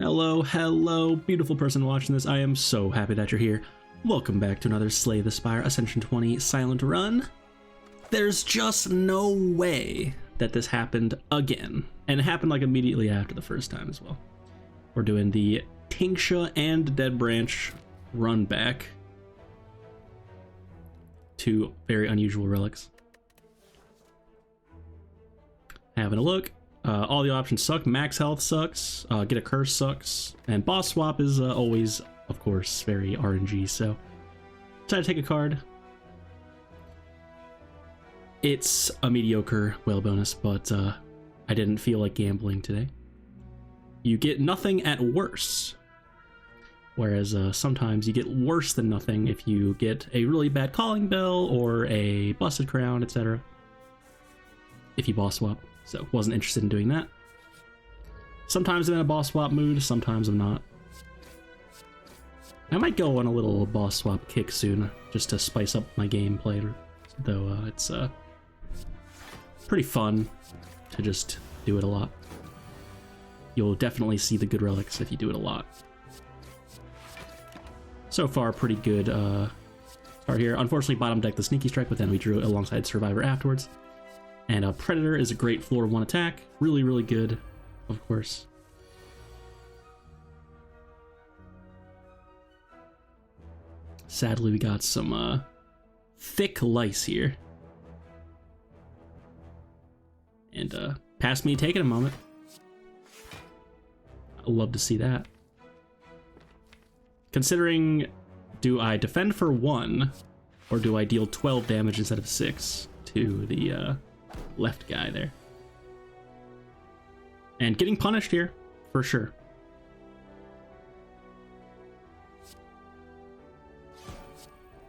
Hello, hello, beautiful person watching this. I am so happy that you're here. Welcome back to another Slay the Spire Ascension 20 Silent Run. There's just no way that this happened again. And it happened like immediately after the first time as well. We're doing the Tinga and Dead Branch run back. Two very unusual relics. Having a look. All the options suck. Max health sucks. Get a curse sucks. And boss swap is always, of course, very RNG. So, try to take a card. It's a mediocre whale bonus, but I didn't feel like gambling today. You get nothing at worst. Whereas sometimes you get worse than nothing if you get a really bad calling bell or a busted crown, etc. If you boss swap. So, wasn't interested in doing that. Sometimes I'm in a boss swap mood, sometimes I'm not. I might go on a little boss swap kick soon, just to spice up my gameplay, though it's pretty fun to just do it a lot. You'll definitely see the good relics if you do it a lot. So far, pretty good start here. Unfortunately, bottom deck the Sneaky Strike, but then we drew it alongside Survivor afterwards. And Predator is a great floor 1 attack. Really, really good, of course. Sadly, we got some thick lice here. And past me taking a moment. I'd love to see that. Considering, do I defend for 1, or do I deal 12 damage instead of 6 to the left guy there? And getting punished here, for sure.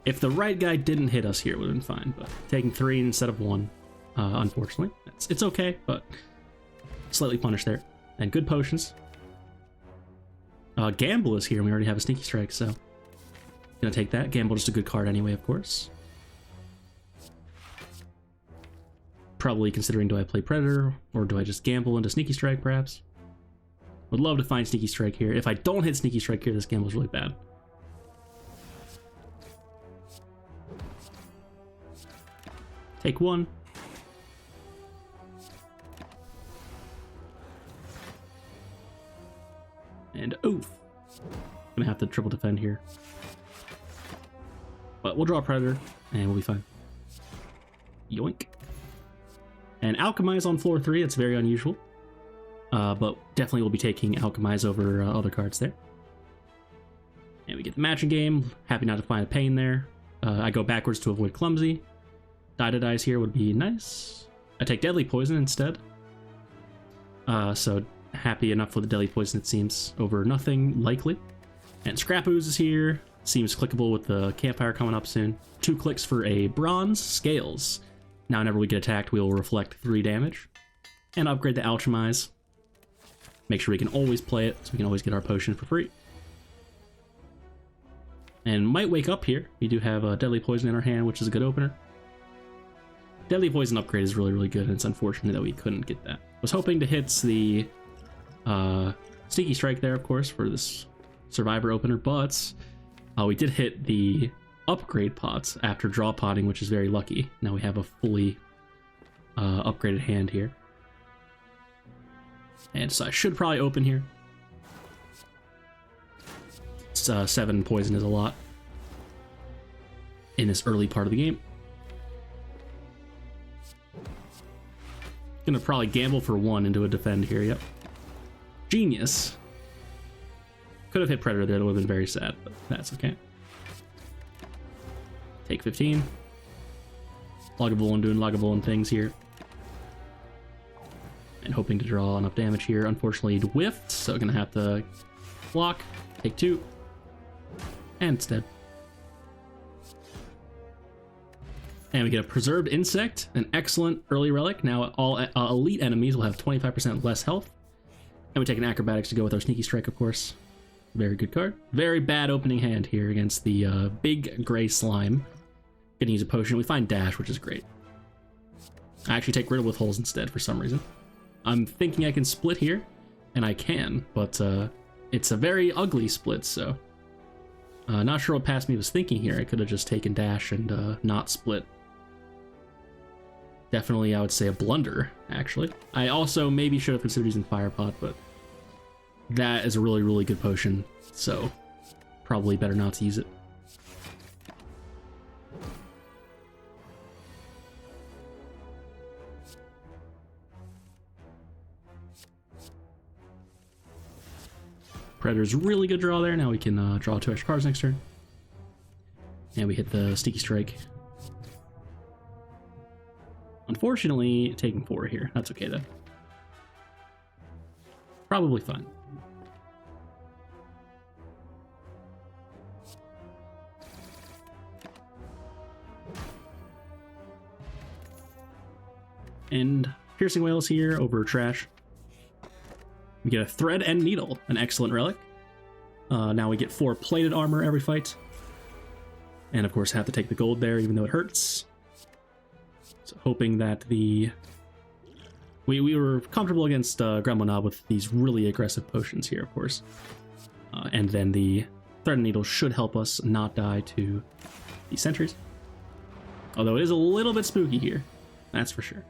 If the right guy didn't hit us here, it would have been fine, but taking 3 instead of 1, unfortunately. It's okay, but slightly punished there. And good potions. Gamble is here, and we already have a Sneaky Strike, so gonna take that. Gamble just a good card anyway, of course. Probably considering, do I play Predator, or do I just gamble into Sneaky Strike, perhaps? Would love to find Sneaky Strike here. If I don't hit Sneaky Strike here, this gamble's really bad. Take 1. And oof. Gonna have to triple defend here. But we'll draw a Predator, and we'll be fine. Yoink. And Alchemize on floor 3, it's very unusual. But definitely will be taking Alchemize over other cards there. And we get the matching game. Happy not to find a pain there. I go backwards to avoid Clumsy. Die to dice here would be nice. I take Deadly Poison instead. So happy enough with the Deadly Poison, it seems, over nothing likely. And Scrap Ooze is here. Seems clickable with the Campfire coming up soon. 2 clicks for a Bronze Scales. Now whenever we get attacked, we will reflect 3 damage. And upgrade the Alchemize. Make sure we can always play it, so we can always get our potion for free. And might wake up here. We do have a Deadly Poison in our hand, which is a good opener. Deadly Poison upgrade is really, really good, and it's unfortunate that we couldn't get that. Was hoping to hit the Sneaky Strike there, of course, for this Survivor opener, but we did hit the upgrade pots after draw potting, which is very lucky. Now we have a fully upgraded hand here. And so I should probably open here. 7 poison is a lot in this early part of the game. Gonna probably gamble for 1 into a defend here, yep. Genius. Could have hit Predator there, that would have been very sad, but that's okay. Take 15. Lagavulin doing Lagavulin things here. And hoping to draw enough damage here. Unfortunately, it whiffed, so gonna have to block. Take 2. And it's dead. And we get a Preserved Insect, an excellent early relic. Now all elite enemies will have 25% less health. And we take an Acrobatics to go with our Sneaky Strike, of course. Very good card. Very bad opening hand here against the big gray slime. Gonna use a potion. We find Dash, which is great. I actually take Riddle with Holes instead for some reason. I'm thinking I can split here, and I can, but it's a very ugly split, so not sure what past me was thinking here. I could have just taken dash and not split. Definitely, I would say a blunder, actually. I also maybe should have considered using Fire Pot, but that is a really, really good potion, so probably better not to use it. Predator's really good draw there. Now we can draw 2 extra cards next turn. And we hit the Sticky Strike. Unfortunately, taking 4 here. That's okay, though. Probably fine. And Piercing Whales here over Trash. We get a Thread and Needle, an excellent relic. Now we get 4 plated armor every fight. And of course have to take the gold there, even though it hurts. So hoping that we were comfortable against Gremlin with these really aggressive potions here, of course. And then the Thread and Needle should help us not die to the sentries. Although it is a little bit spooky here, that's for sure.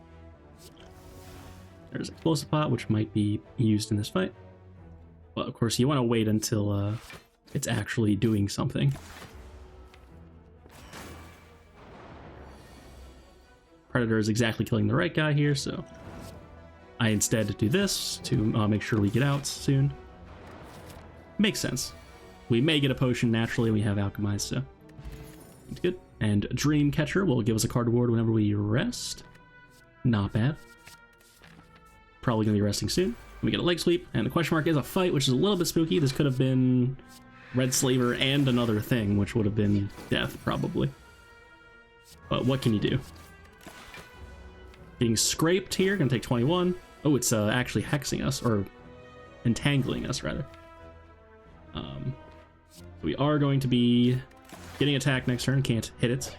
There's Explosive Pot, which might be used in this fight. But of course, you want to wait until it's actually doing something. Predator is exactly killing the right guy here, so I instead do this to make sure we get out soon. Makes sense. We may get a potion naturally, we have Alchemized, so it's good. And Dream Catcher will give us a card reward whenever we rest. Not bad. Probably gonna be resting soon. We get a leg sweep, and the question mark is a fight, which is a little bit spooky. This could have been Red Slaver and another thing, which would have been death, probably. But what can you do? Being scraped here, gonna take 21. Oh, it's actually hexing us, or entangling us, rather. We are going to be getting attacked next turn, can't hit it. So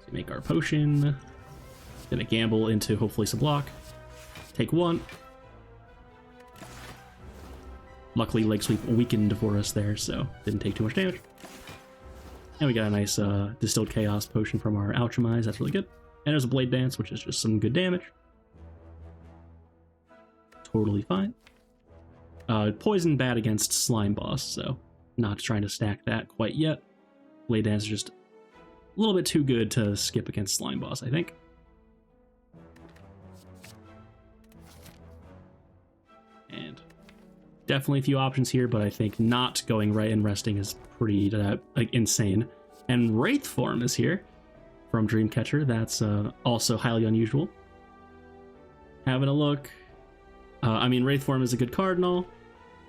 we make our potion. Gonna gamble into hopefully some block. Take 1. Luckily, Leg Sweep weakened for us there, so didn't take too much damage. And we got a nice Distilled Chaos potion from our Alchemize. That's really good. And there's a Blade Dance, which is just some good damage. Totally fine. Poison bad against Slime Boss, so not trying to stack that quite yet. Blade Dance is just a little bit too good to skip against Slime Boss, I think. And definitely a few options here, but I think not going right and resting is pretty like insane. And Wraith Form is here from Dreamcatcher. That's also highly unusual. Having a look. I mean, Wraith Form is a good card and all.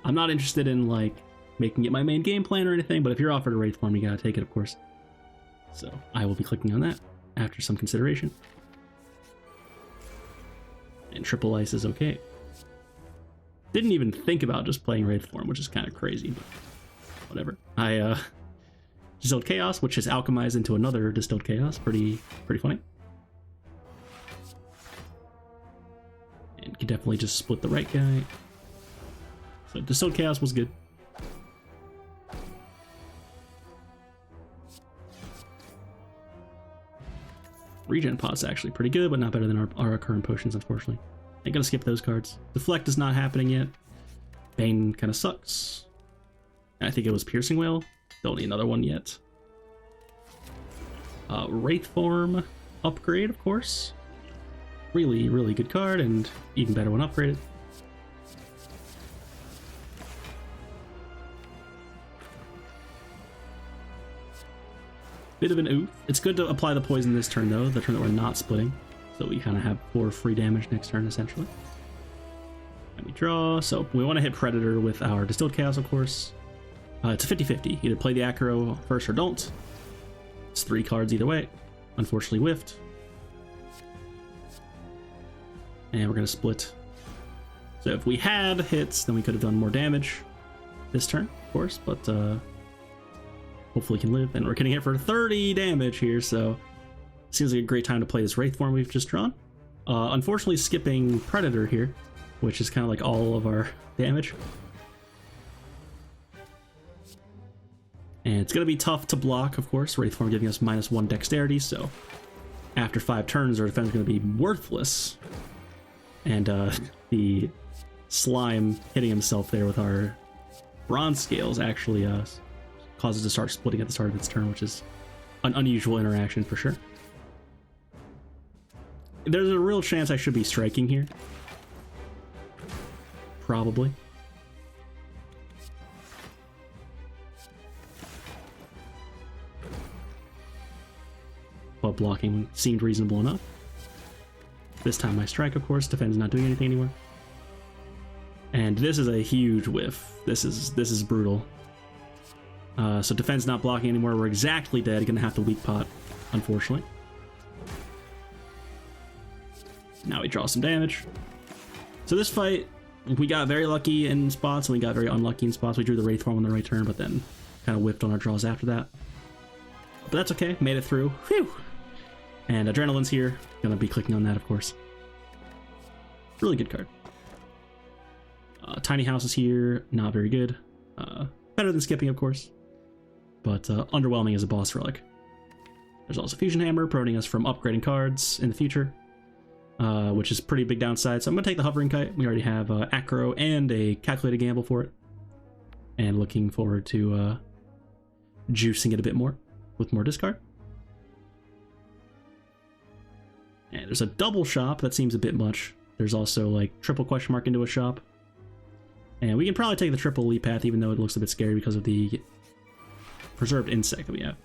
I'm not interested in like making it my main game plan or anything, but if you're offered a Wraith Form, you gotta take it, of course. So I will be clicking on that after some consideration. And Triple Ice is okay. Didn't even think about just playing Wraith Form, which is kind of crazy, but whatever. I Distilled Chaos, which is alchemized into another Distilled Chaos. Pretty funny. And could definitely just split the right guy. So Distilled Chaos was good. Regen Pot's actually pretty good, but not better than our current potions, unfortunately. I'm gonna skip those cards. Deflect is not happening yet. Bane kind of sucks. I think it was Piercing Whale. Don't need another one yet. Wraith Form upgrade, of course. Really, really good card, and even better when upgraded. Bit of an oof. It's good to apply the poison this turn, though, the turn that we're not splitting. So we kind of have 4 free damage next turn, essentially. And we draw. So we want to hit Predator with our Distilled Chaos, of course. It's a 50-50. Either play the Acro first or don't. It's 3 cards either way. Unfortunately whiffed. And we're going to split. So if we had hits, then we could have done more damage this turn, of course. But hopefully can live. And we're getting hit for 30 damage here, so seems like a great time to play this Wraith Form we've just drawn. Unfortunately, skipping Predator here which is kind of like all of our damage. And it's going to be tough to block, of course. Wraithform giving us -1 dexterity, so after 5 turns, our defense is going to be worthless. And the slime hitting himself there with our bronze scales actually causes it to start splitting at the start of its turn, which is an unusual interaction for sure. There's a real chance I should be striking here. Probably. But blocking seemed reasonable enough. This time I strike, of course. Defense not doing anything anymore. And this is a huge whiff. This is brutal. So defense not blocking anymore. We're exactly dead. Gonna have to weak pot, unfortunately. Now we draw some damage. So this fight, we got very lucky in spots, and we got very unlucky in spots. We drew the Wraithform on the right turn, but then kind of whipped on our draws after that. But that's okay. Made it through. Whew! And Adrenaline's here. Gonna be clicking on that, of course. Really good card. Tiny House is here. Not very good. Better than skipping, of course. But underwhelming as a boss relic. There's also Fusion Hammer, preventing us from upgrading cards in the future. Which is pretty big downside. So I'm going to take the Hovering Kite. We already have Acro and a Calculated Gamble for it. And looking forward to juicing it a bit more with more discard. And there's a double shop. That seems a bit much. There's also like triple question mark into a shop. And we can probably take the triple elite path, even though it looks a bit scary because of the preserved insect that we have.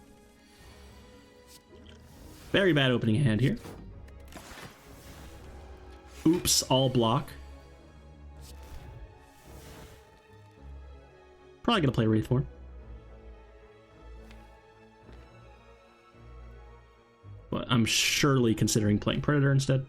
Very bad opening hand here. Oops, all block. Probably gonna play Wraithform. But I'm surely considering playing Predator instead.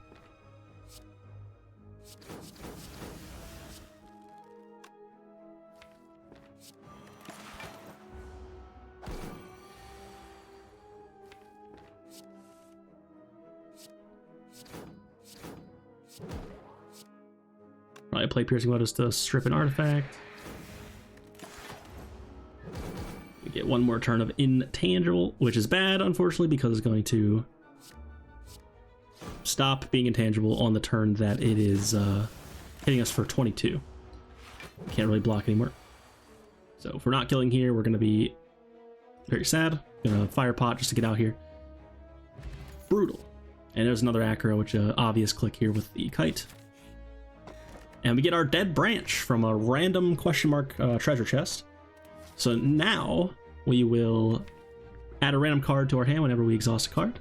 Probably play Piercing Lotus to strip an artifact. We get one more turn of Intangible, which is bad, unfortunately, because it's going to stop being intangible on the turn that it is hitting us for 22. Can't really block anymore. So if we're not killing here, we're going to be very sad. Gonna Fire Pot just to get out here. Brutal. And there's another Acro, which obvious click here with the Kite. And we get our Dead Branch from a random question mark treasure chest. So now we will add a random card to our hand whenever we exhaust a card.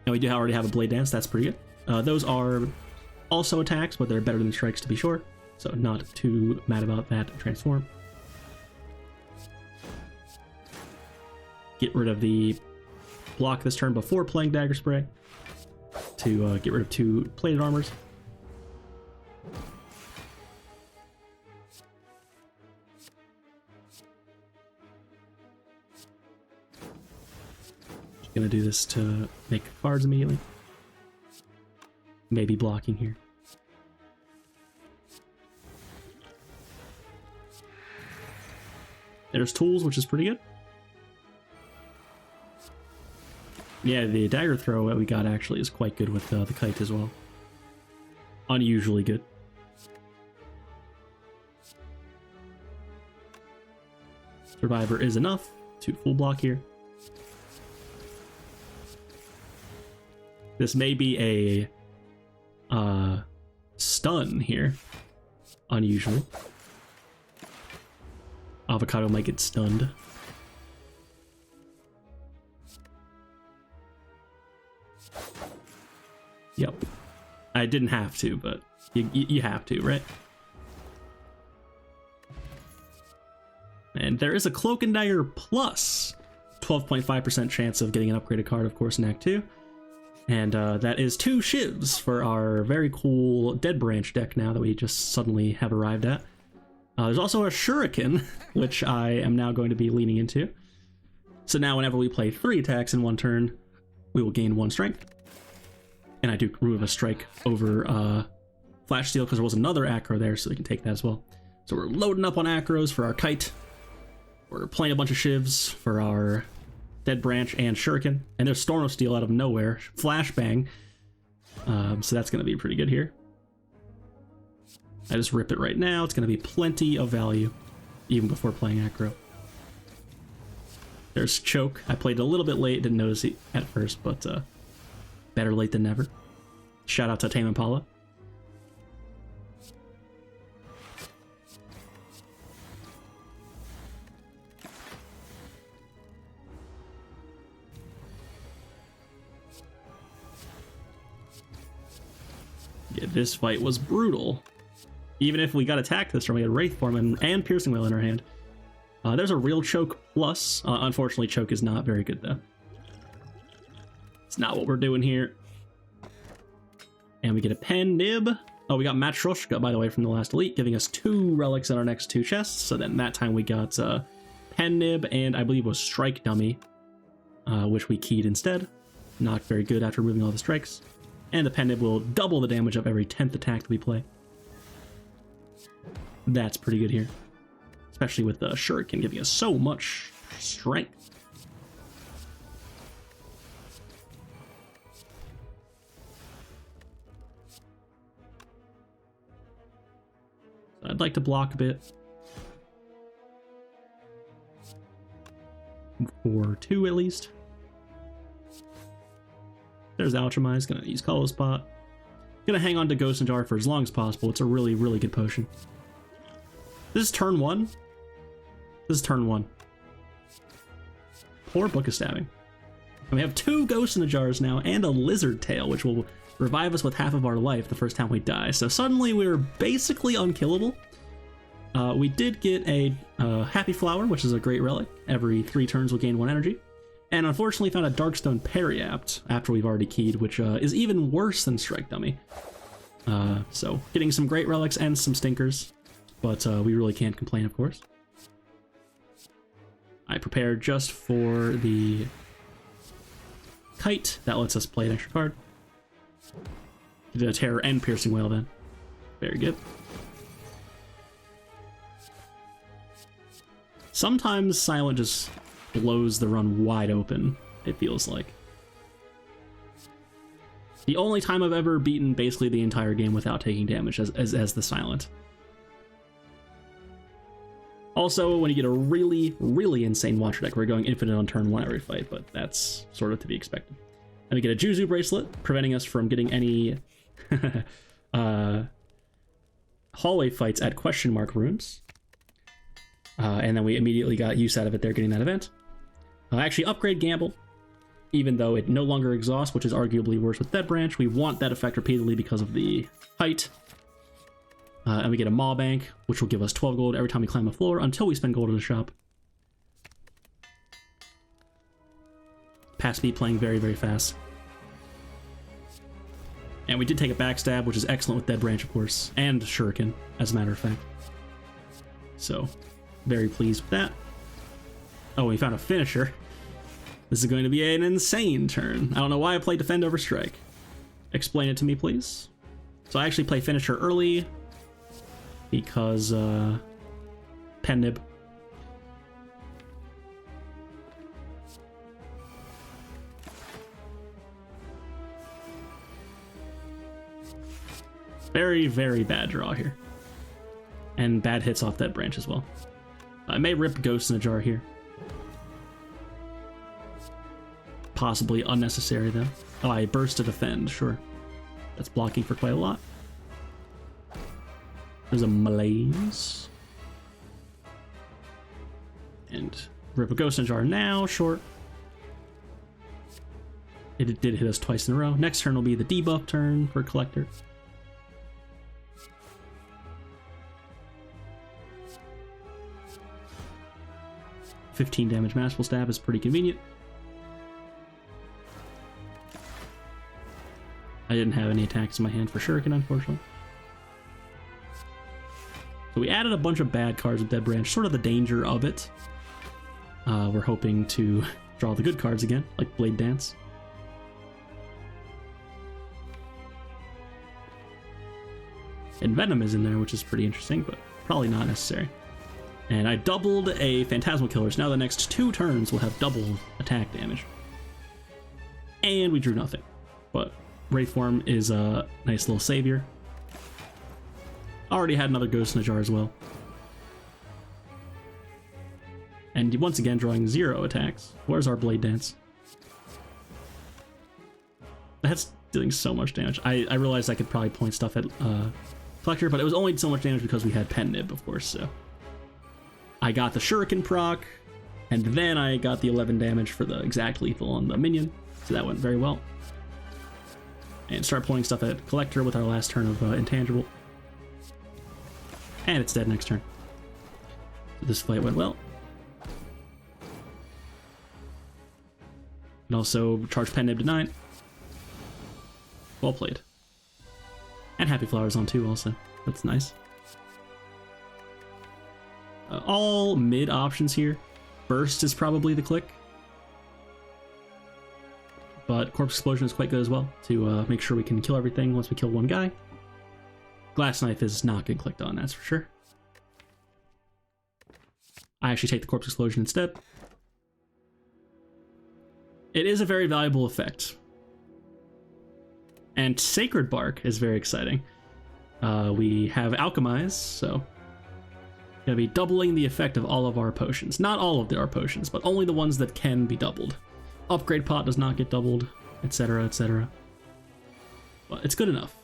And we do already have a Blade Dance, that's pretty good. Those are also attacks, but they're better than strikes to be sure. So not too mad about that transform. Get rid of the block this turn before playing Dagger Spray to get rid of 2 plated armors. Gonna do this to make cards immediately. Maybe blocking here. There's Tools, which is pretty good. Yeah, the Dagger Throw that we got actually is quite good with the Kite as well. Unusually good. Survivor is enough to full block here. This may be a stun here. Unusual. Avocado might get stunned. Yep. I didn't have to, but you have to, right? And there is a Cloak and Dagger plus 12.5% chance of getting an upgraded card, of course, in Act 2. And that is 2 shivs for our very cool Dead Branch deck now that we just suddenly have arrived at. There's also a Shuriken, which I am now going to be leaning into. So now whenever we play 3 attacks in one turn, we will gain 1 strength. And I do remove a strike over Flash Steal because there was another acro there, so we can take that as well. So we're loading up on acros for our Kite. We're playing a bunch of shivs for our Dead Branch and Shuriken. And there's Storm of Steel out of nowhere. Flashbang. So that's going to be pretty good here. I just rip it right now. It's going to be plenty of value, even before playing acro. There's Choke. I played a little bit late, didn't notice it at first, but better late than never. Shout out to Tame Impala. Yeah, this fight was brutal. Even if we got attacked this turn, we had Wraith Form and Piercing Wail in our hand. There's a real Choke plus. Unfortunately, Choke is not very good, though. It's not what we're doing here. And we get a Pen Nib. Oh, we got Matryoshka, by the way, from the last Elite, giving us 2 relics in our next 2 chests. So then that time we got Pen Nib and I believe was Strike Dummy, which we keyed instead. Not very good after removing all the strikes. And the Pen Nib will double the damage of every 10th attack that we play. That's pretty good here. Especially with the Shuriken giving us so much strength. I'd like to block a bit. For 2 at least. There's Alchemize, gonna use Color Spot. Gonna hang on to Ghost and Jar for as long as possible. It's a really, really good potion. This is turn 1. This is turn 1. Poor Book of Stabbing. And we have 2 Ghosts in the Jars now and a Lizard Tail, which will revive us with half of our life the first time we die. So suddenly we're basically unkillable. We did get a Happy Flower, which is a great relic. Every 3 turns we'll gain 1 energy. And unfortunately found a Darkstone Periapt after we've already keyed, which is even worse than Strike Dummy. So getting some great relics and some stinkers, but we really can't complain, of course. I prepared just for the Kite. That lets us play an extra card. Did a Terror and Piercing Wail then. Very good. Sometimes Silent just blows the run wide open, it feels like. The only time I've ever beaten basically the entire game without taking damage as the Silent. Also, when you get a really, really insane Watcher deck, we're going infinite on turn 1 every fight, but that's sort of to be expected. And we get a Juzu Bracelet, preventing us from getting any hallway fights at question mark runes. And then we immediately got use out of it there, getting that event. Actually, upgrade Gamble, even though it no longer exhausts, which is arguably worse with Dead Branch. We want that effect repeatedly because of the height. And we get a Maw Bank, which will give us 12 gold every time we climb a floor until we spend gold in the shop. Past speed playing very, very fast. And we did take a Backstab, which is excellent with Dead Branch, of course, and Shuriken, as a matter of fact. So, very pleased with that. Oh, we found a finisher. This is going to be an insane turn. I don't know why I played Defend over Strike. Explain it to me, please. So I actually play finisher early because Pen Nib. Very, very bad draw here. And bad hits off that branch as well. I may rip Ghost in a Jar here. Possibly unnecessary though. Oh, I burst to defend, sure. That's blocking for quite a lot. There's a Malaise. And rip a Ghost in a Jar now, short. It did hit us twice in a row. Next turn will be the debuff turn for Collector. $15 damage Masterful Stab is pretty convenient. I didn't have any attacks in my hand for Shuriken, unfortunately. So we added a bunch of bad cards with Dead Branch, sort of the danger of it. We're hoping to draw the good cards again, like Blade Dance. And Venom is in there, which is pretty interesting, but probably not necessary. And I doubled a Phantasmal Killer, so now the next 2 turns will have double attack damage. And we drew nothing. But Wraith Form is a nice little savior. Already had another Ghost in the Jar as well. And once again, drawing 0 attacks. Where's our Blade Dance? That's doing so much damage. I realized I could probably point stuff at Collector, but it was only so much damage because we had Pen Nib, of course, so. I got the Shuriken proc, and then I got the 11 damage for the exact lethal on the minion, so that went very well. And start pulling stuff at Collector with our last turn of Intangible. And it's dead next turn. So this fight went well. And also charge Pen Nib to 9. Well played. And Happy Flowers on 2 also. That's nice. All mid options here. Burst is probably the click. But Corpse Explosion is quite good as well to make sure we can kill everything once we kill one guy. Glass Knife is not getting clicked on, that's for sure. I actually take the Corpse Explosion instead. It is a very valuable effect. And Sacred Bark is very exciting. We have Alchemize, so gonna be doubling the effect of all of our potions. Not all of our potions, but only the ones that can be doubled. Upgrade Pot does not get doubled, etc., etc. But it's good enough.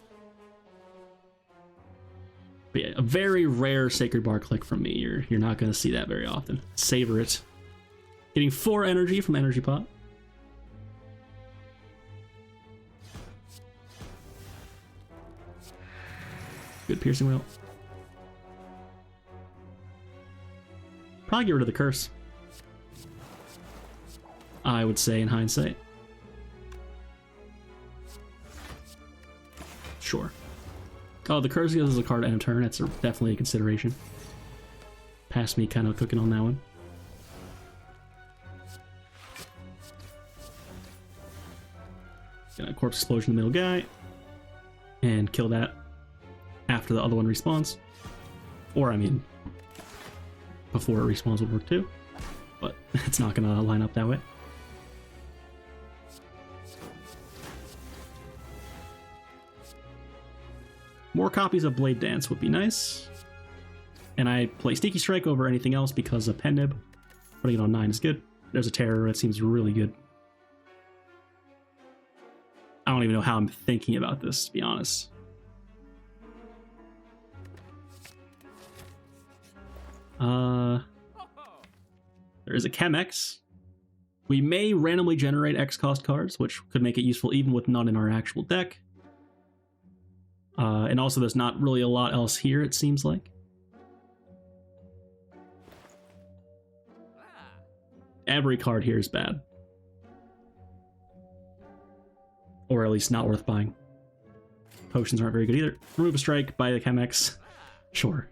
But yeah, a very rare Sacred Bark click from me. You're not gonna see that very often. Savor it. Getting 4 energy from Energy Pot. Good Piercing Wheel. Probably get rid of the Curse, I would say in hindsight. Sure. Oh, the Curse gives us a card end of turn. That's definitely a consideration. Past me kind of cooking on that one. Gonna Corpse Explosion the middle guy. And kill that after the other one respawns. Or, I mean, before it respawns would work too. But it's not gonna line up that way. More copies of Blade Dance would be nice. And I play Sneaky Strike over anything else because of Pen Nib. Putting it on 9 is good. There's a Terror, that seems really good. I don't even know how I'm thinking about this, to be honest. There is a Chemex. We may randomly generate X cost cards, which could make it useful even with none in our actual deck. And also there's not really a lot else here, it seems like. Every card here is bad. Or at least not worth buying. Potions aren't very good either. Remove a strike, buy the Chemex. Sure.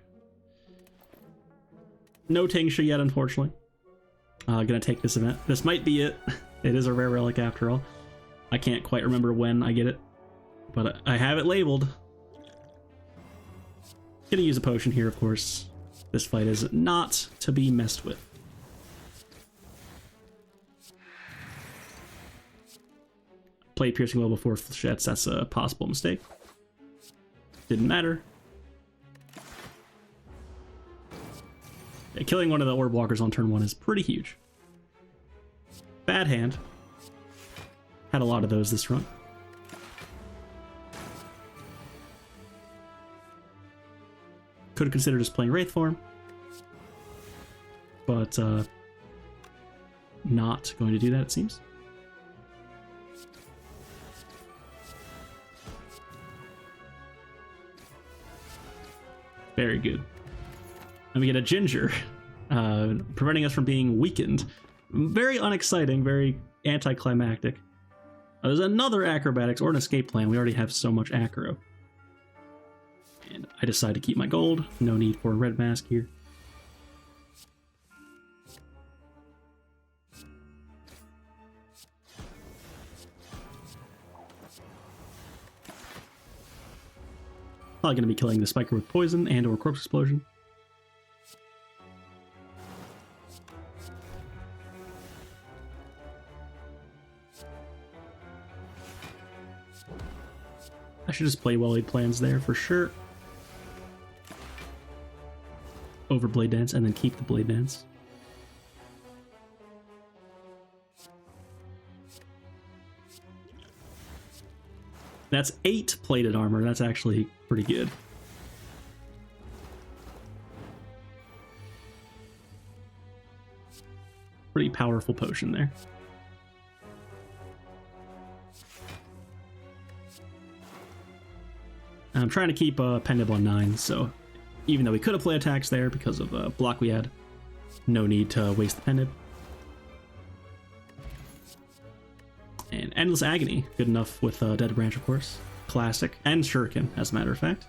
No Tinga yet, unfortunately. Gonna take this event. This might be it. It is a rare relic after all. I can't quite remember when I get it, but I have it labeled. Gonna use a potion here, of course. This fight is not to be messed with. Played Piercing Well before Flechettes, that's a possible mistake. Didn't matter. Yeah, killing one of the Orb Walkers on turn 1 is pretty huge. Bad hand. Had a lot of those this run. Could have considered just playing Wraith Form. But, not going to do that, it seems. Very good. And we get a Ginger, preventing us from being weakened. Very unexciting, very anticlimactic. There's another Acrobatics or an Escape Plan. We already have so much Acro. And I decide to keep my gold. No need for a red mask here. Probably going to be killing the Spiker with poison and or Corpse Explosion. I should just play well-laid plans there for sure. Over Blade Dance and then keep the Blade Dance. That's 8 plated armor. That's actually pretty good. Pretty powerful potion there. I'm trying to keep Pendib on 9, so even though we could have played attacks there because of block we had, no need to waste the Pendib. And Endless Agony, good enough with Dead Branch, of course. Classic. And Shuriken, as a matter of fact.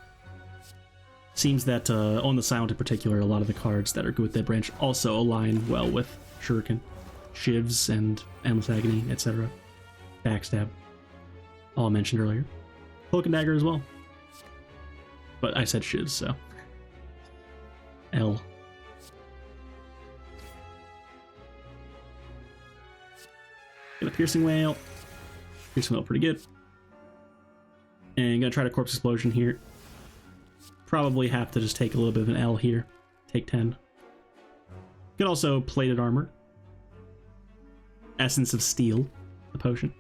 Seems that on the Silent in particular, a lot of the cards that are good with Dead Branch also align well with Shuriken. Shivs and Endless Agony, etc. Backstab. All mentioned earlier. Cloak and Dagger as well. But I said Shivs, so. L. Get a Piercing Wail. Piercing Wail pretty good. And gonna try to Corpse Explosion here. Probably have to just take a little bit of an L here. Take 10. Could also Plated Armor. Essence of Steel, the potion.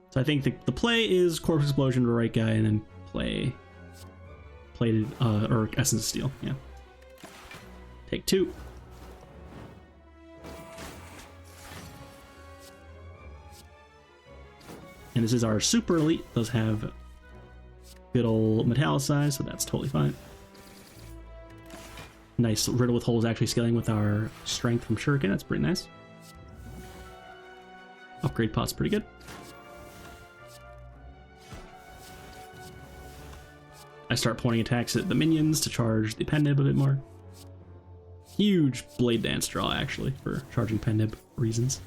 So I think the play is Corpse Explosion to the right guy and then play Plated, or Essence of Steel, yeah. Take 2. And this is our super elite. Does have good old Metallicize, so that's totally fine. Nice. Riddle with Holes actually scaling with our strength from Shuriken. That's pretty nice. Upgrade pot's pretty good. I start pointing attacks at the minions to charge the Pendib a bit more. Huge Blade Dance draw, actually, for charging Pendib reasons.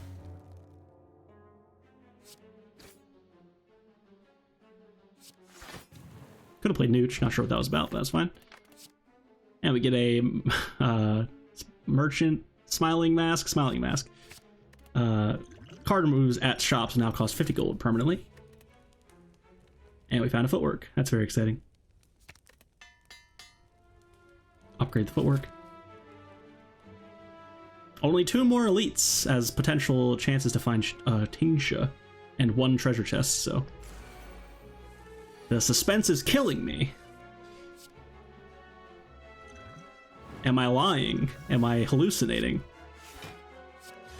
Could have played Nooch, not sure what that was about, but that's fine. And we get a Merchant Smiling Mask. Card moves at shops now cost 50 gold permanently. And we found a Footwork. That's very exciting. Upgrade the Footwork. Only 2 more elites as potential chances to find Tinga and 1 treasure chest, so the suspense is killing me. Am I lying? Am I hallucinating?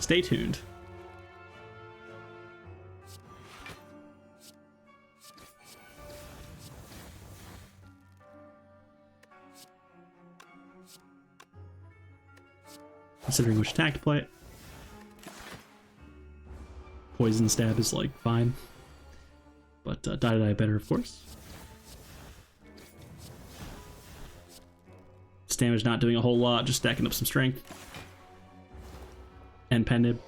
Stay tuned. Considering which attack to play it. Poison Stab is like fine. But Die better, of course. Damage not doing a whole lot, just stacking up some strength. And Pendib.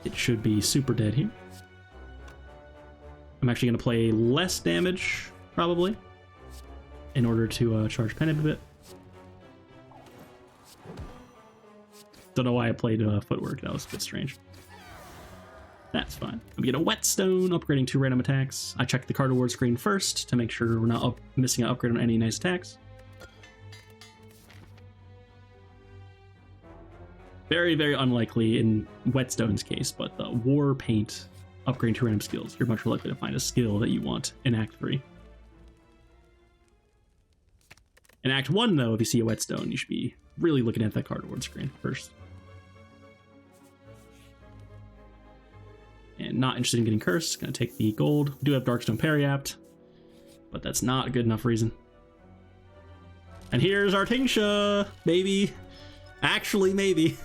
It should be super dead here. I'm actually going to play less damage, probably, in order to charge Pendib a bit. Don't know why I played Footwork, that was a bit strange. That's fine. We get a Whetstone, upgrading 2 random attacks. I check the card award screen first to make sure we're not missing an upgrade on any nice attacks. Very, very unlikely in Whetstone's case, but the War Paint, upgrading 2 random skills, you're much more likely to find a skill that you want in Act 3. In Act 1, though, if you see a Whetstone, you should be really looking at that card award screen first. And not interested in getting cursed. Gonna take the gold. We do have Darkstone Periapt, but that's not a good enough reason. And here's our Tinga, baby. Actually, maybe.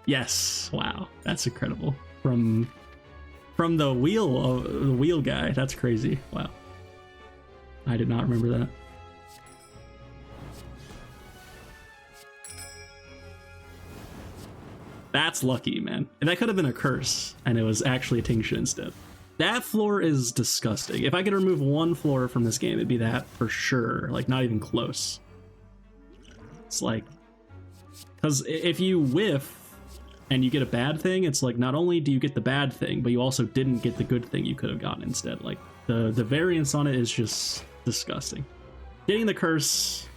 Yes. Wow, that's incredible. From the wheel guy. That's crazy. Wow. I did not remember that. That's lucky, man. And that could have been a curse, and it was actually a Tingsha instead. That floor is disgusting. If I could remove one floor from this game, it'd be that for sure. Like, not even close. It's like... Because if you whiff and you get a bad thing, it's like not only do you get the bad thing, but you also didn't get the good thing you could have gotten instead. Like, the variance on it is just disgusting. Getting the curse...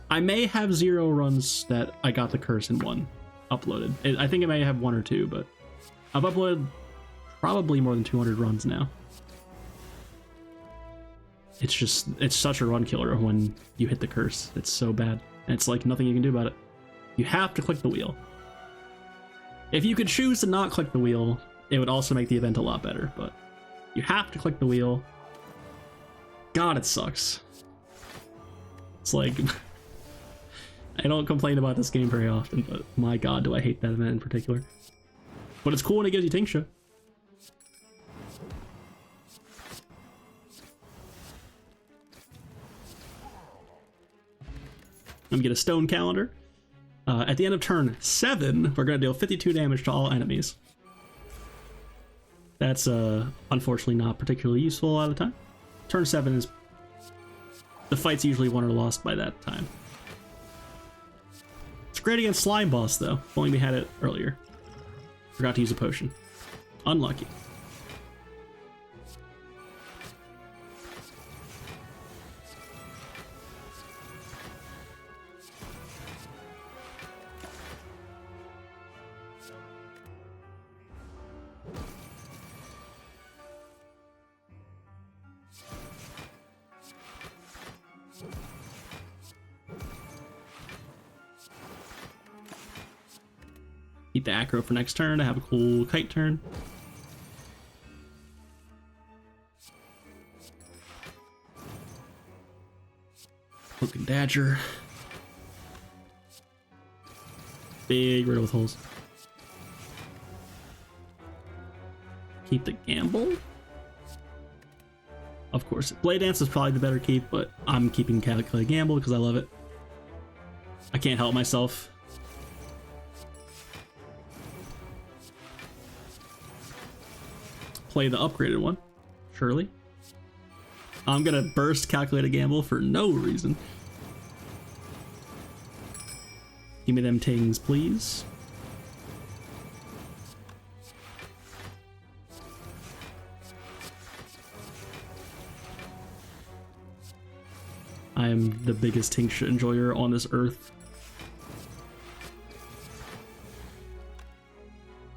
I may have 0 runs that I got the curse in one uploaded. I think I may have 1 or 2, but I've uploaded probably more than 200 runs now. It's such a run killer when you hit the curse. It's so bad. And it's like nothing you can do about it. You have to click the wheel. If you could choose to not click the wheel, it would also make the event a lot better, but you have to click the wheel. God, it sucks. It's like... I don't complain about this game very often, but my god, do I hate that event in particular. But it's cool when it gives you Tingsha. I'm gonna get a stone calendar. At the end of turn 7, we're gonna deal 52 damage to all enemies. That's unfortunately not particularly useful a lot of the time. Turn 7 is... the fight's usually won or lost by that time. It's great against Slime Boss, though. If only we had it earlier. Forgot to use a potion. Unlucky. Keep the aggro for next turn to have a cool kite turn. Hook and Dagger. Big riddle with holes. Keep the Gamble. Of course, Blade Dance is probably the better keep, but I'm keeping Calculated Gamble because I love it. I can't help myself. Play the upgraded one, surely. I'm gonna burst Calculated Gamble for no reason. Give me them tings, please. I am the biggest Tingsha enjoyer on this earth.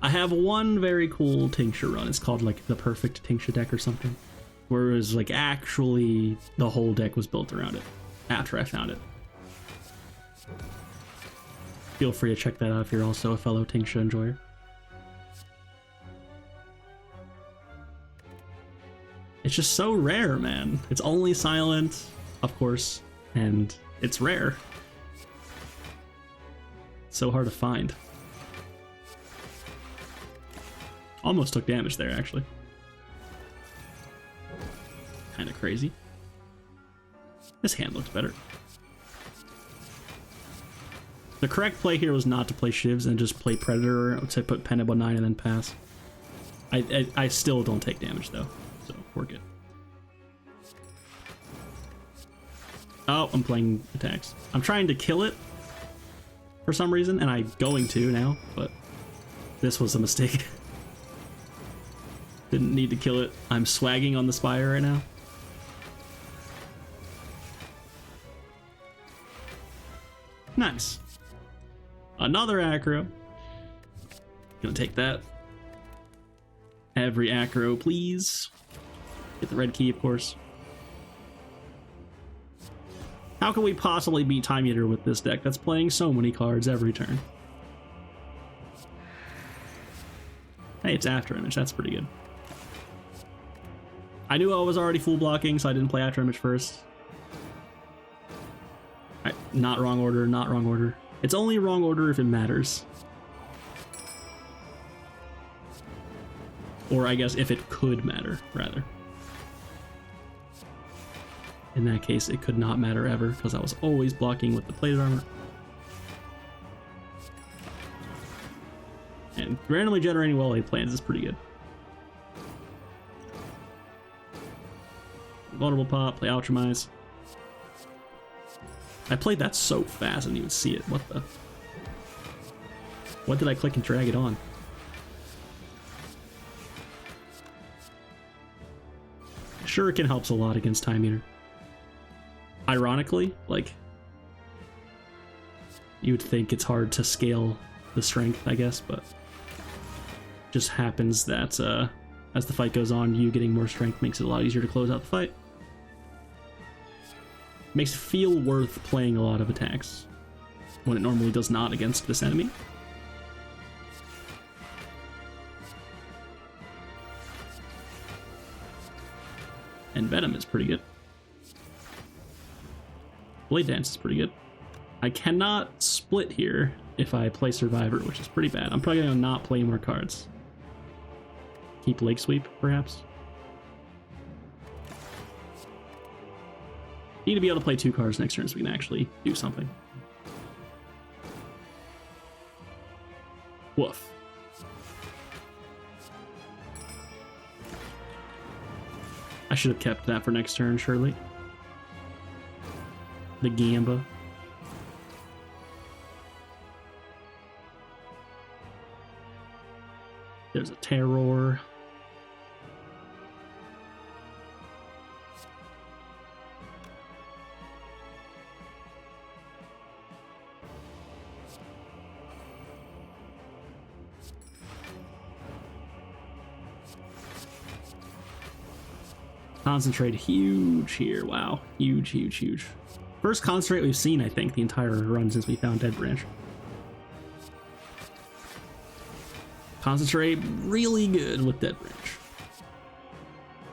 I have one very cool Tingsha run. It's called like the perfect Tingsha deck or something, where it was like actually the whole deck was built around it after I found it. Feel free to check that out if you're also a fellow Tingsha enjoyer. It's just so rare, man. It's only silent, of course, and it's rare. So hard to find. Almost took damage there, actually. Kind of crazy. This hand looks better. The correct play here was not to play Shivs and just play Predator, to put Pen above 9 and then pass. I still don't take damage, though, so we're good. Oh, I'm playing attacks. I'm trying to kill it for some reason, and I'm going to now, but this was a mistake. Didn't need to kill it. I'm swagging on the Spire right now. Nice. Another aggro. Gonna take that. Every aggro, please. Get the red key, of course. How can we possibly beat Time Eater with this deck that's playing so many cards every turn? Hey, it's After Image. That's pretty good. I knew I was already full blocking, so I didn't play After Image first. Right, not wrong order, not wrong order. It's only wrong order if it matters. Or I guess if it could matter, rather. In that case, it could not matter ever, because I was always blocking with the plated armor. And randomly generating well-laid plans is pretty good. Vulnerable pop, play Ultramize. I played that so fast I didn't even see it. What the? What did I click and drag it on? Shuriken helps a lot against Time Eater. Ironically, like, you would think it's hard to scale the strength, I guess, but just happens that as the fight goes on, you getting more strength makes it a lot easier to close out the fight. Makes it feel worth playing a lot of attacks when it normally does not against this enemy. And Venom is pretty good. Blade Dance is pretty good. I cannot split here if I play Survivor, which is pretty bad. I'm probably going to not play more cards. Keep Leg Sweep, perhaps. Need to be able to play 2 cards next turn so we can actually do something. Woof. I should have kept that for next turn, surely. The Gamba. There's a Terror. Concentrate, huge here. Wow, huge, huge, huge. First concentrate we've seen, I think, the entire run since we found Dead Branch. Concentrate, really good with Dead Branch.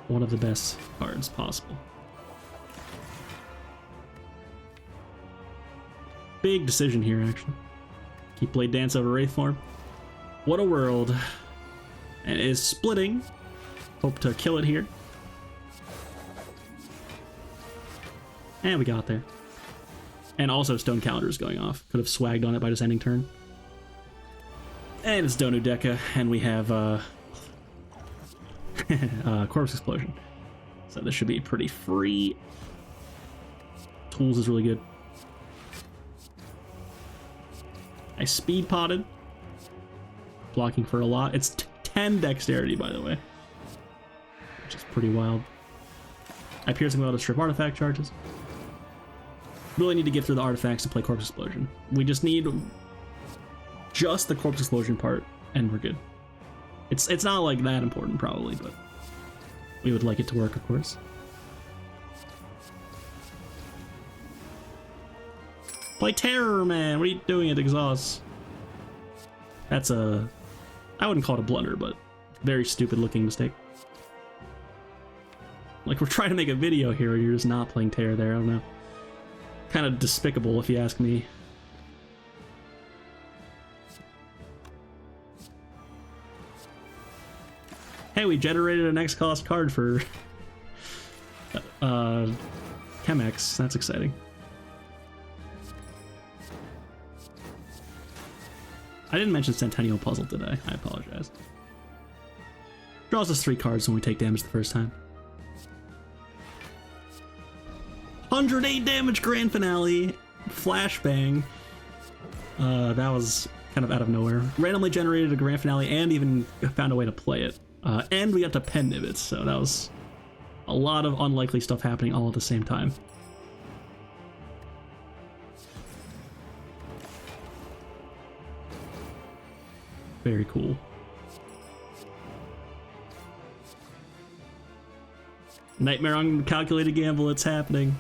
One of the best cards possible. Big decision here, actually. Keep Blade Dance over Wraith Form. What a world. And it is splitting. Hope to kill it here. And we got there. And also Stone Calendar is going off. Could have swagged on it by just ending turn. And it's Donu Deca, and we have Corpse Explosion. So this should be pretty free. Tools is really good. I speed potted. Blocking for a lot. It's 10 dexterity, by the way. Which is pretty wild. I piercing well to strip artifact charges. Really need to get through the artifacts to play Corpse Explosion. We just need just the Corpse Explosion part, and we're good. It's not like that important, probably, but we would like it to work, of course. Play Terror, man! What are you doing at Exhaust? That's a... I wouldn't call it a blunder, but very stupid looking mistake. Like, we're trying to make a video here and you're just not playing Terror there, I don't know. Kind of despicable, if you ask me. Hey, we generated an X-Cost card for Chemex. That's exciting. I didn't mention Centennial Puzzle today. I apologize. Draws us 3 cards when we take damage the first time. 108 damage Grand Finale. Flashbang. That was kind of out of nowhere. Randomly generated a Grand Finale and even found a way to play it. And we got to pen Nibbits, so that was a lot of unlikely stuff happening all at the same time. Very cool. Nightmare on Calculated Gamble, it's happening.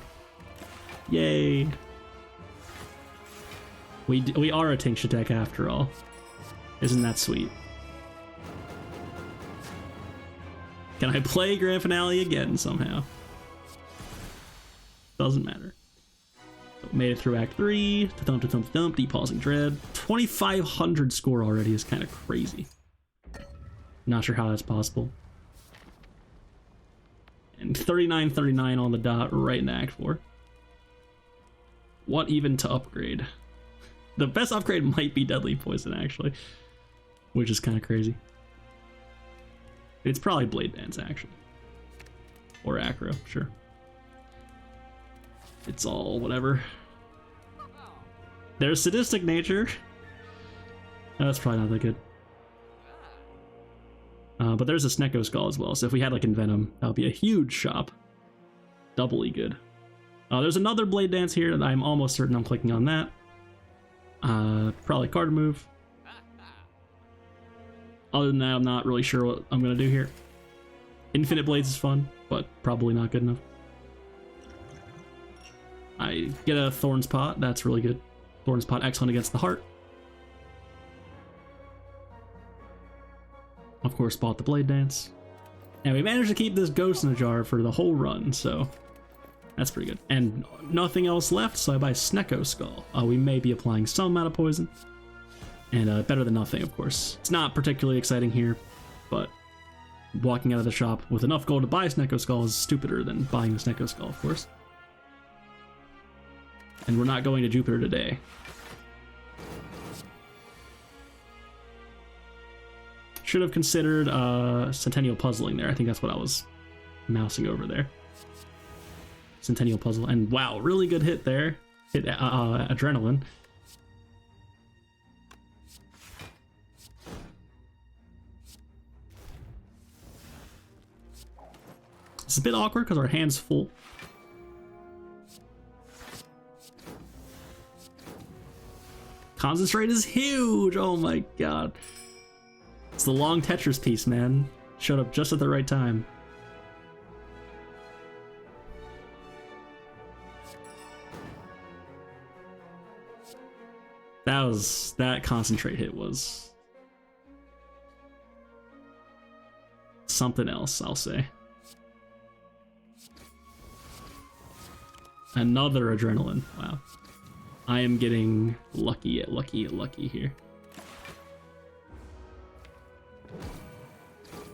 Yay. We are a Tinga deck after all. Isn't that sweet? Can I play Grand Finale again somehow? Doesn't matter. So made it through Act 3. To-thump, Depausing Dread. 2,500 score already is kind of crazy. Not sure how that's possible. And 39 on the dot right in Act 4. What even to upgrade? The best upgrade might be Deadly Poison, actually. which is kind of crazy. It's probably Blade Dance, actually. Or Acro, sure. It's all whatever. There's Sadistic Nature. That's probably not that good. But there's a Snecko Skull as well, so if we had like Envenom, that would be a huge shop. Doubly good. There's another Blade Dance here that I'm almost certain I'm clicking on that. Probably card move. Other than that, I'm not really sure what I'm going to do here. Infinite Blades is fun, but probably not good enough. I get a Thorn's Pot, that's really good. Thorn's Pot, excellent against the heart. Of course, bought the Blade Dance. And we managed to keep this Ghost in the Jar for the whole run, so that's pretty good. And nothing else left, so I buy Snecko Skull. We may be applying some amount of poison. And better than nothing, of course. It's not particularly exciting here, but walking out of the shop with enough gold to buy Snecko Skull is stupider than buying the Snecko Skull, of course. And we're not going to Jupiter today. Should have considered Centennial Puzzling there. I think that's what I was mousing over there. Centennial Puzzle. And wow, really good hit there. Hit Adrenaline. It's a bit awkward because our hand's full. Concentrate is huge! Oh my god. It's the long Tetris piece, man. Showed up just at the right time. That concentrate hit was something else, I'll say. Another Adrenaline. Wow. I am getting lucky here.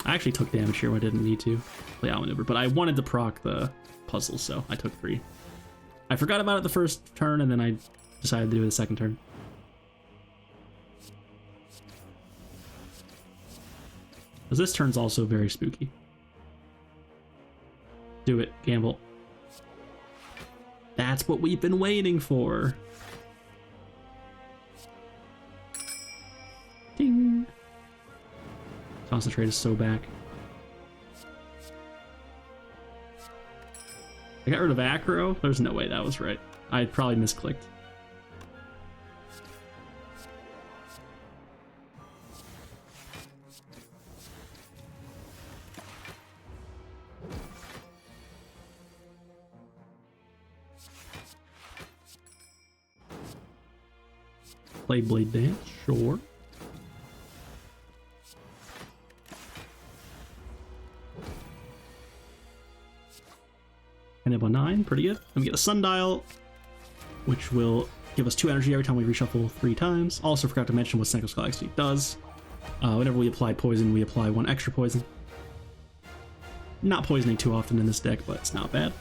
I actually took damage here when I didn't need to play outmaneuver, but I wanted to proc the puzzle, so I took 3. I forgot about it the first turn, and then I decided to do it the second turn. Because this turn's also very spooky. Do it, gamble. That's what we've been waiting for. Ding. Concentrate is so back. I got rid of Acro. There's no way that was right. I probably misclicked. Play Blade Dance, sure. And up on 9, pretty good. Then we get a Sundial, which will give us 2 energy every time we reshuffle 3 times. Also forgot to mention what Snecko Skull actually does. Whenever we apply poison, we apply 1 extra poison. Not poisoning too often in this deck, but it's not bad.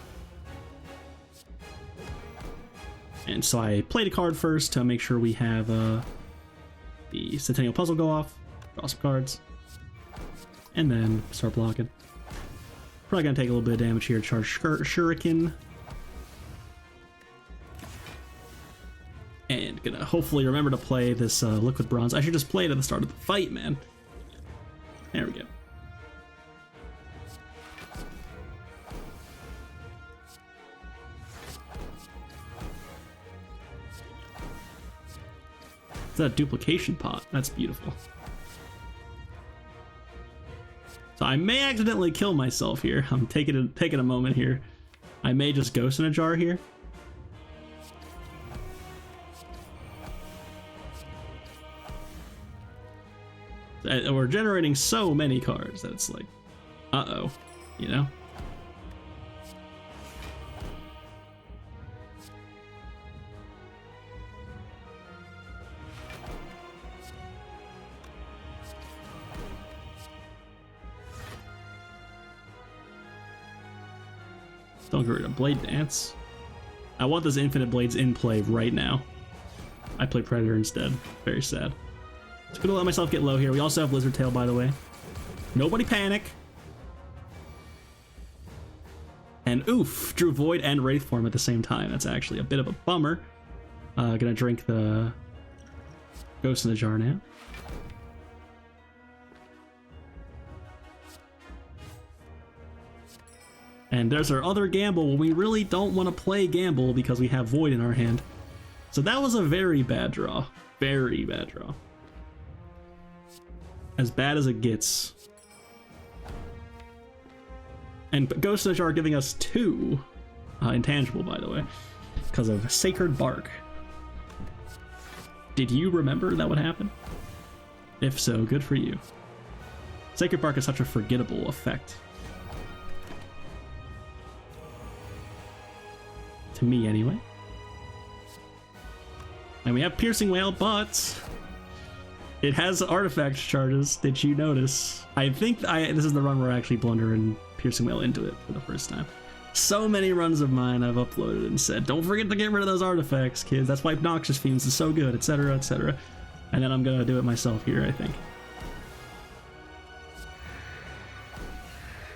And so I played a card first to make sure we have the Centennial Puzzle go off, draw some cards, and then start blocking. Probably gonna take a little bit of damage here, charge Shuriken. And gonna hopefully remember to play this Liquid Bronze. I should just play it at the start of the fight, man. There we go. It's that duplication pot. That's beautiful. So I may accidentally kill myself here. I'm taking a moment here. I may just Ghost in a Jar here. We're generating so many cards that it's like, uh-oh, you know? Don't get rid of Blade Dance. I want those Infinite Blades in play right now. I play Predator instead. Very sad. Just gonna let myself get low here. We also have Lizard Tail, by the way. Nobody panic. And oof, drew Void and Wraith form at the same time. That's actually a bit of a bummer. Gonna drink the Ghost in the Jar now. And there's our other gamble. We really don't want to play gamble because we have Void in our hand. So that was a very bad draw. Very bad draw. As bad as it gets. And Ghost in the Jar giving us 2 intangible, by the way, because of Sacred Bark. Did you remember that would happen? If so, good for you. Sacred Bark is such a forgettable effect. To me, anyway. And we have Piercing Wail, but it has artifact charges. Did you notice? I think this is the run where I actually blunder and Piercing Wail into it for the first time. So many runs of mine I've uploaded and said, don't forget to get rid of those artifacts, kids. That's why Noxious Fiends is so good, etc., etc. And then I'm gonna do it myself here, I think.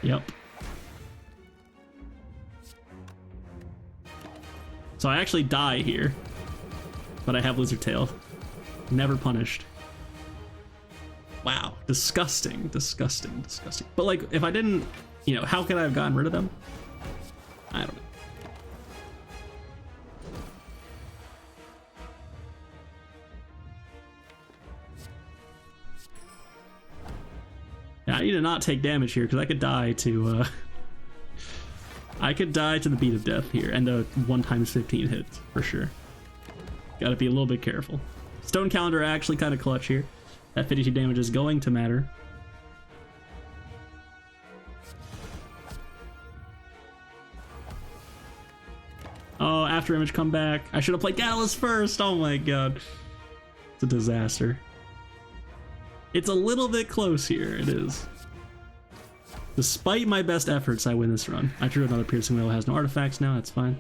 Yep. So I actually die here, but I have Lizard Tail. Never punished. Wow, disgusting, disgusting, disgusting. But like, if I didn't, you know, how could I have gotten rid of them? I don't know. Yeah, I need to not take damage here because I could die to I could die to the Beat of Death here and the 1x15 hits for sure. Gotta be a little bit careful. Stone Calendar actually kind of clutch here. That 52 damage is going to matter. Oh, After Image come back. I should have played Catalyst first. Oh my god. It's a disaster. It's a little bit close here. It is. Despite my best efforts, I win this run. I drew another Piercing Wail. Has no artifacts now. That's fine.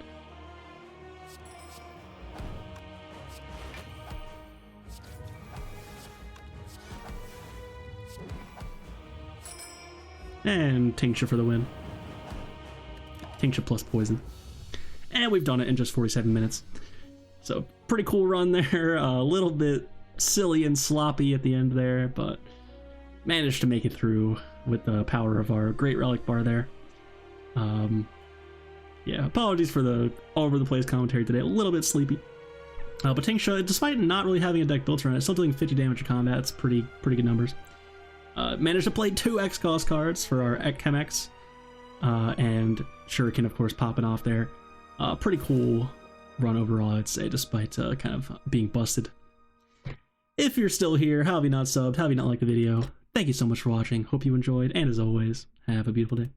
And Tincture for the win. Tincture plus poison. And we've done it in just 47 minutes. So, pretty cool run there. A little bit silly and sloppy at the end there, but managed to make it through with the power of our great relic bar there. Yeah, apologies for the all over the place commentary today. A little bit sleepy. But Tinga, despite not really having a deck built around it, still doing 50 damage to combat. It's pretty good numbers. Managed to play 2 X-Cost cards for our Chemex, and Shuriken, of course, popping off there. Pretty cool run overall, I'd say, despite kind of being busted. If you're still here, how have you not subbed? How have you not liked the video? Thank you so much for watching. Hope you enjoyed, and as always, have a beautiful day.